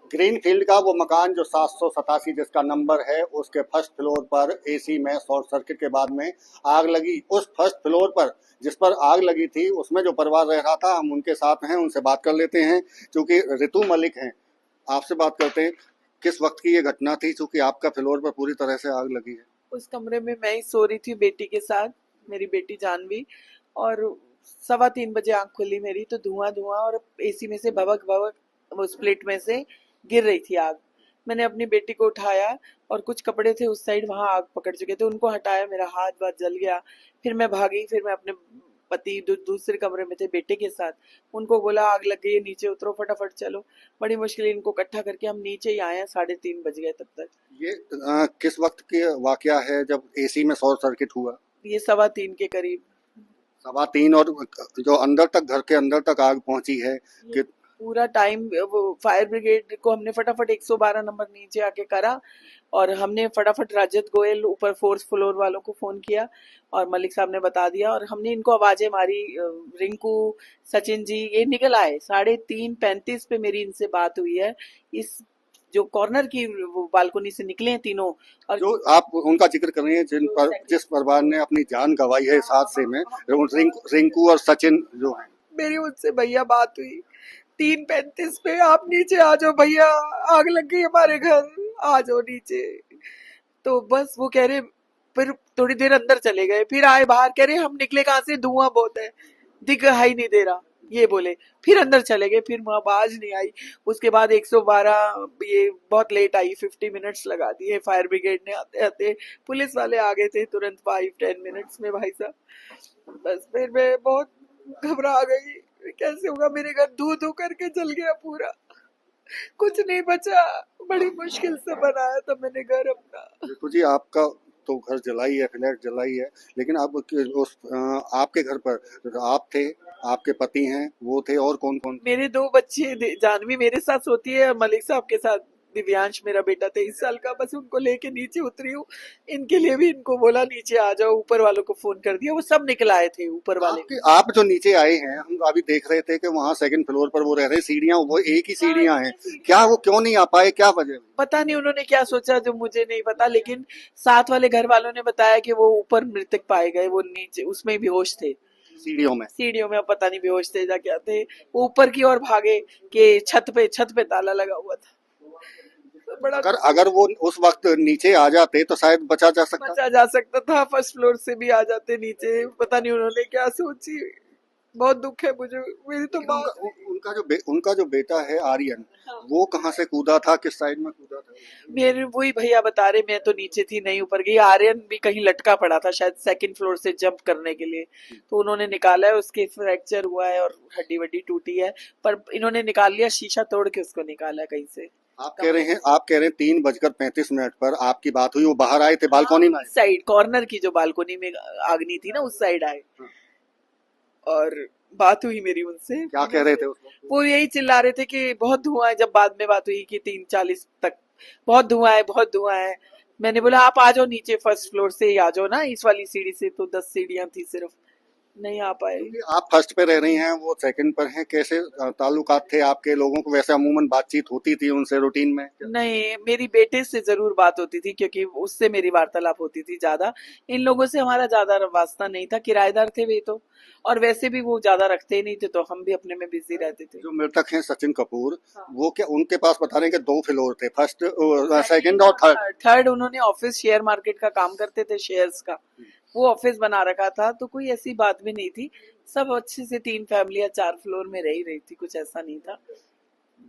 Green field का वो मकान जो 787 जिसका नंबर है, उसके फर्स्ट फ्लोर पर एसी में शॉर्ट सर्किट के बाद में आग लगी। उस फर्स्ट फ्लोर पर जिस पर आग लगी थी उसमें जो परिवार रह रहा था, हम उनके साथ हैं, उनसे बात कर लेते हैं। क्योंकि ऋतु मलिक हैं, आपसे बात करते हैं। किस वक्त की ये घटना थी, क्योंकि आपका फ्लोर पर पूरी तरह से आग लगी है? उस कमरे में मैं ही सो रही थी बेटी के साथ, मेरी बेटी जानवी। और 3:15 बजे आंख खुली मेरी तो धुआं धुआं, और एसी में से भवक भवक वो स्प्लिट में से गिर रही थी आग। मैंने अपनी बेटी को उठाया, और कुछ कपड़े थे उस साइड, वहां आग पकड़ चुके थे, उनको हटाया, मेरा हाथ वाथ जल गया। फिर मैं भागी, फिर मैं अपने पति दूसरे कमरे में थे बेटे के साथ, उनको बोला आग लग गई है, नीचे उतरो फटाफट चलो। बड़ी मुश्किल इनको इकट्ठा करके हम नीचे ही आए हैं, 3:30 बज गए तब तक। ये किस वक्त की वाकया है जब एसी में शॉर्ट सर्किट हुआ? ये 3:15 के करीब। 3:15, और जो अंदर तक, घर के अंदर तक आग पहुंची है कि? पूरा टाइम वो फायर ब्रिगेड को हमने फटाफट 112 नंबर नीचे आके करा, और हमने फटाफट राजत गोयल ऊपर 4th फ्लोर वालों को फोन किया, और मलिक साहब ने बता दिया, और हमने इनको आवाजें मारी। रिंकू, सचिन जी ये निकल आए। 3:35 पे मेरी इनसे बात हुई है, इस जो कॉर्नर की वो बालकनी से निकले हैं तीनों। और जो आप उनका जिक्र कर रही हैं, जिस परिवार ने अपनी जान गंवाई है इस हादसे में, रिंकू और सचिन जो हैं। मेरी उनसे भैया बात हुई 3:35 पे, आप नीचे आ जाओ भैया, आग लग गई हमारे घर, आ जाओ नीचे। तो बस वो कह रहे, फिर थोड़ी देर अंदर चले गए, फिर आए बाहर, कह रहे हम निकले कहाँ से, धुआं बहुत है, दिखाई नहीं दे रहा, ये बोले। फिर अंदर चले गए, फिर वहां आवाज नहीं आई। उसके बाद 112 ये बहुत लेट आई, 50 मिनट्स लगा दिए फायर ब्रिगेड ने आते आते। पुलिस वाले आ गए थे तुरंत 5-10 मिनट्स में भाई साहब। बस फिर मैं बहुत घबरा गई, कैसे होगा, मेरे घर धू धू करके जल गया पूरा, कुछ नहीं बचा। बड़ी मुश्किल से बनाया था मैंने घर अपना। तो जी, आपका तो घर जलाई है, फ्लैट जलाई है, लेकिन आप आपके घर पर आप थे, आपके पति हैं, वो थे, और कौन कौन? मेरे 2 बच्चे, जानवी मेरे साथ सोती है, और मलिक साहब के साथ दिव्यांश मेरा बेटा 23 साल का। बस उनको लेके नीचे उतरी हूँ। इनके लिए भी इनको बोला नीचे आ जाओ, ऊपर वालों को फोन कर दिया, वो सब निकल आए थे ऊपर वाले। आप जो नीचे आए हैं, हम अभी देख रहे थे कि वहाँ सेकंड फ्लोर पर वो रह रहे, सीढ़ियाँ वो एक ही सीढ़ियाँ हैं, क्या वो क्यों नहीं आ पाए, क्या वजह? पता नहीं उन्होंने क्या सोचा जो मुझे नहीं पता, लेकिन साथ वाले घर वालों ने बताया कि वो ऊपर मृतक पाए गए, वो नीचे उसमें बेहोश थे, सीढ़ियों में? सीढ़ियों में। अब पता नहीं बेहोश थे या क्या थे। वो ऊपर की ओर भागे कि छत पे ताला लगा हुआ था। तो बड़ा अगर वो उस वक्त नीचे आ जाते तो शायद बचा जा सकता। बचा जा सकता था, फर्स्ट फ्लोर से भी आ जाते नीचे। पता नहीं उन्होंने क्या सोची। बहुत दुख है मुझे, मेरी तो माँ। उनका जो बेटा है आर्यन, हाँ। वो कहाँ से कूदा था, किस साइड में कूदा था? मेरे वही भैया बता रहे, मैं तो नीचे थी नहीं ऊपर गई। आर्यन भी कहीं लटका पड़ा था शायद सेकंड फ्लोर से जंप करने के लिए, तो उन्होंने निकाला है, उसके फ्रैक्चर हुआ है और हड्डी वड्डी टूटी है, पर इन्होंने निकाल लिया, शीशा तोड़ के उसको निकाला है कहीं से। आप कह रहे हैं 3:35 पर आपकी बात हुई, वो बाहर आए थे, बालकनी में आए? साइड कॉर्नर की जो बालकनी में आगनी थी ना, उस साइड आए। हाँ। और बात हुई मेरी उनसे। क्या कह रहे थे उसको? वो यही चिल्ला रहे थे कि बहुत धुआं है, जब बाद में बात हुई कि 3:40 तक, बहुत धुआं है, बहुत धुआं है। मैंने बोला आप आ जाओ नीचे, फर्स्ट फ्लोर से ही आ जाओ ना, इस वाली सीढ़ी से तो 10 सीढ़ियां थी सिर्फ, नहीं आ पाए। क्योंकि आप फर्स्ट पे रह रही हैं, वो सेकंड पर हैं, कैसे ताल्लुकात थे आपके लोगों को? वैसे अमूमन बातचीत होती थी उनसे रूटीन में? नहीं, मेरी बेटे से जरूर बात होती थी, क्योंकि उससे मेरी वार्तालाप होती थी ज्यादा। इन लोगों से हमारा ज्यादा वास्ता नहीं था, किराएदार थे वे तो, और वैसे भी वो ज्यादा रखते ही नहीं थे, तो हम भी अपने में बिजी रहते थे। जो मृतक हैं सचिन कपूर, हाँ। वो क्या उनके पास बता रहे हैं कि 2 फ्लोर थे, फर्स्ट, सेकंड और थर्ड? थर्ड उन्होंने ऑफिस, शेयर मार्केट का काम करते थे, शेयर्स का, वो ऑफिस बना रखा था, तो कोई ऐसी बात भी नहीं थी। सब अच्छे से 3 फैमिलियां 4 फ्लोर में रह ही रही थी, कुछ ऐसा नहीं था।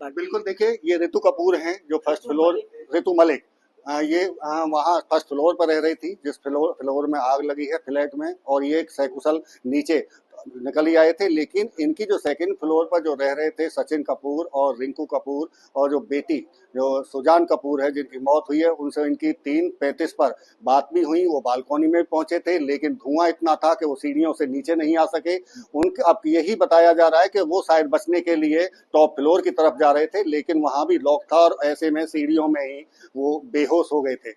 बिल्कुल, देखिए ये ऋतु कपूर हैं जो फर्स्ट फ्लोर, ऋतु मलिक, ये वहाँ फर्स्ट फ्लोर पर रह रही थी, जिस फ्लोर में आग लगी है फ्लैट में, और ये एक सकुशल नीचे निकल ही आए थे। लेकिन इनकी जो सेकंड फ्लोर पर जो रह रहे थे सचिन कपूर और रिंकू कपूर, और जो बेटी जो सुजान कपूर है जिनकी मौत हुई है, उनसे इनकी 3:35 पर बात भी हुई। वो बालकनी में पहुंचे थे, लेकिन धुआं इतना था कि वो सीढ़ियों से नीचे नहीं आ सके। उनके अब यही बताया जा रहा है कि वो शायद बचने के लिए टॉप फ्लोर की तरफ जा रहे थे, लेकिन वहां भी लॉक था, और ऐसे में सीढ़ियों में ही वो बेहोश हो गए थे।